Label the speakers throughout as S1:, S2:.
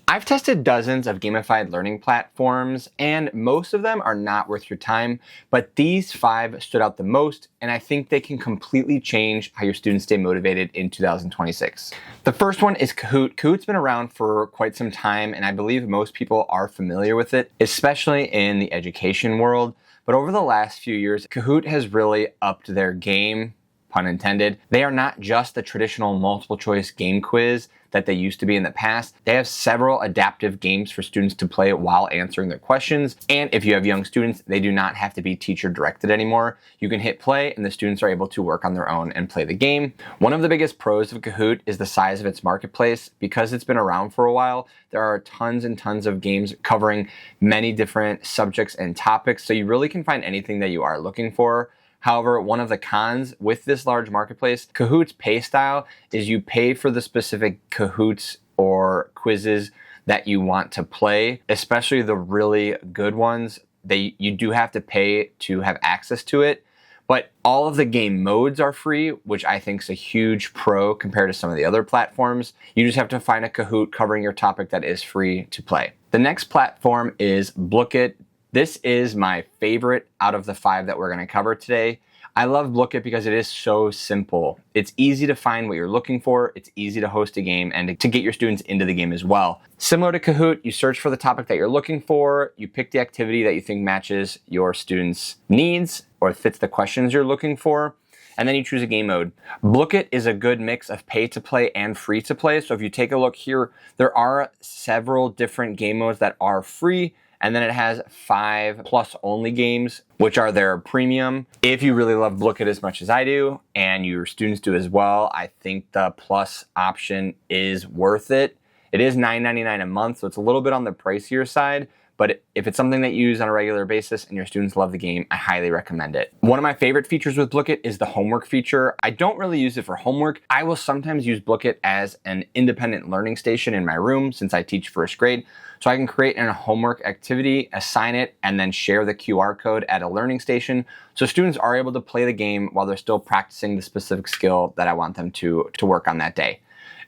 S1: I've tested dozens of gamified learning platforms, and most of them are not worth your time, but these 5 stood out the most, and I think they can completely change how your students stay motivated in 2026. The first one is Kahoot. Kahoot's been around for quite some time, and I believe most people are familiar with it, especially in the education world. But over the last few years, Kahoot has really upped their game, pun intended. They are not just the traditional multiple choice game quiz that they used to be in the past. They have several adaptive games for students to play while answering their questions. And if you have young students, they do not have to be teacher directed anymore. You can hit play and the students are able to work on their own and play the game. One of the biggest pros of Kahoot is the size of its marketplace. Because it's been around for a while, there are tons and tons of games covering many different subjects and topics. So you really can find anything that you are looking for. However, one of the cons with this large marketplace, Kahoot's pay style is you pay for the specific Kahoots or quizzes that you want to play, especially the really good ones. You do have to pay to have access to it, but all of the game modes are free, which I think is a huge pro compared to some of the other platforms. You just have to find a Kahoot covering your topic that is free to play. The next platform is Blooket. This is my favorite out of the 5 that we're going to cover today. I love Blooket because it is so simple. It's easy to find what you're looking for, it's easy to host a game, and to get your students into the game as well. Similar to Kahoot, you search for the topic that you're looking for, you pick the activity that you think matches your students' needs or fits the questions you're looking for, and then you choose a game mode. Blooket is a good mix of pay to play and free to play. So if you take a look here, there are several different game modes that are free, and then it has 5 plus only games, which are their premium. If you really love Blooket as much as I do, and your students do as well, I think the plus option is worth it. It is $9.99 a month, so it's a little bit on the pricier side, but if it's something that you use on a regular basis and your students love the game, I highly recommend it. One of my favorite features with Blooket is the homework feature. I don't really use it for homework. I will sometimes use Blooket as an independent learning station in my room since I teach first grade. So I can create a homework activity, assign it, and then share the QR code at a learning station. So students are able to play the game while they're still practicing the specific skill that I want them to work on that day.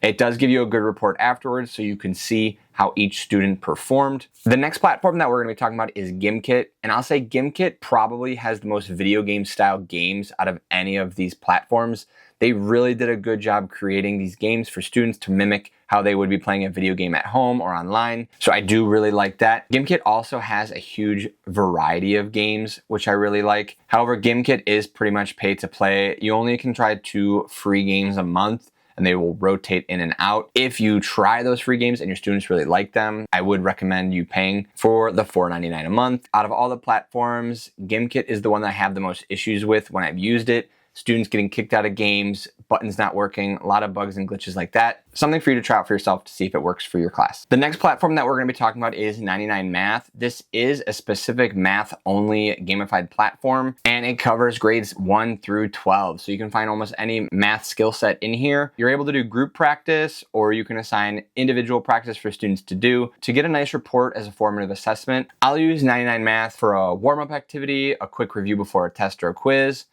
S1: It does give you a good report afterwards so you can see how each student performed. The next platform that we're going to be talking about is Gimkit. And I'll say Gimkit probably has the most video game style games out of any of these platforms. They really did a good job creating these games for students to mimic how they would be playing a video game at home or online. So I do really like that. Gimkit also has a huge variety of games, which I really like. However, Gimkit is pretty much pay to play. You only can try 2 free games a month, and they will rotate in and out. If you try those free games and your students really like them, I would recommend you paying for the $4.99 a month. Out of all the platforms, Gimkit is the one that I have the most issues with when I've used it. Students getting kicked out of games, buttons not working, a lot of bugs and glitches like that. Something for you to try out for yourself to see if it works for your class. The next platform that we're going to be talking about is 99 Math. This is a specific math-only gamified platform, and it covers grades 1 through 12. So you can find almost any math skill set in here. You're able to do group practice, or you can assign individual practice for students to do to get a nice report as a formative assessment. I'll use 99 Math for a warm-up activity, a quick review before a test or a quiz.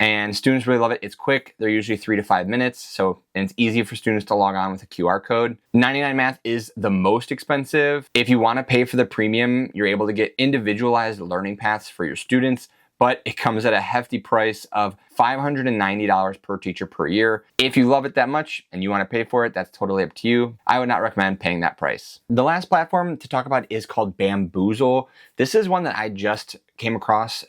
S1: And students really love it. It's quick. They're usually 3 to 5 minutes. And it's easy for students to log on with a QR code. 99 Math is the most expensive. If you want to pay for the premium, you're able to get individualized learning paths for your students, but it comes at a hefty price of $590 per teacher per year. If you love it that much and you want to pay for it, that's totally up to you. I would not recommend paying that price. The last platform to talk about is called Baamboozle. This is one that I just came across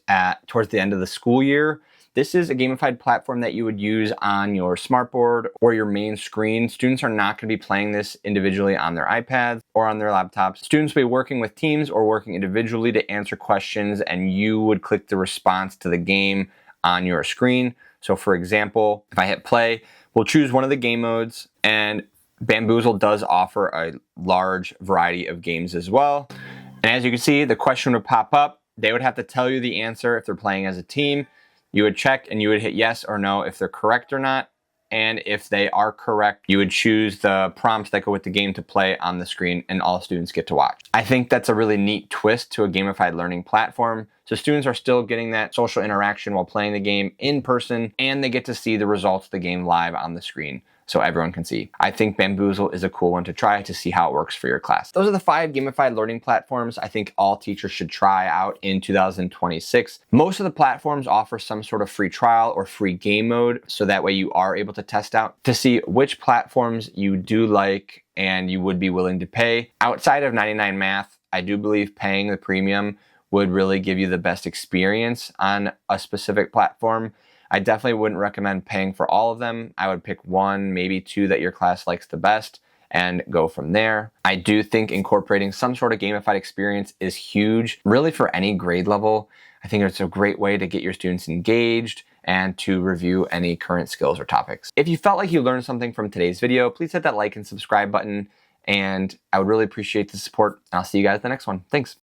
S1: towards the end of the school year. This is a gamified platform that you would use on your smartboard or your main screen. Students are not going to be playing this individually on their iPads or on their laptops. Students will be working with teams or working individually to answer questions, and you would click the response to the game on your screen. So for example, if I hit play, we'll choose one of the game modes, and Baamboozle does offer a large variety of games as well. And as you can see, the question would pop up. They would have to tell you the answer if they're playing as a team. You would check and you would hit yes or no if they're correct or not. And if they are correct, you would choose the prompts that go with the game to play on the screen, and all students get to watch. I think that's a really neat twist to a gamified learning platform. So students are still getting that social interaction while playing the game in person, and they get to see the results of the game live on the screen. so everyone can see. I think Baamboozle is a cool one to try to see how it works for your class. Those are the 5 gamified learning platforms I think all teachers should try out in 2026. Most of the platforms offer some sort of free trial or free game mode, so that way you are able to test out to see which platforms you do like and you would be willing to pay. Outside of 99 Math, I do believe paying the premium would really give you the best experience on a specific platform. I definitely wouldn't recommend paying for all of them. I would pick 1, maybe 2 that your class likes the best and go from there. I do think incorporating some sort of gamified experience is huge, really for any grade level. I think it's a great way to get your students engaged and to review any current skills or topics. If you felt like you learned something from today's video, please hit that like and subscribe button, and I would really appreciate the support. I'll see you guys in the next one. Thanks.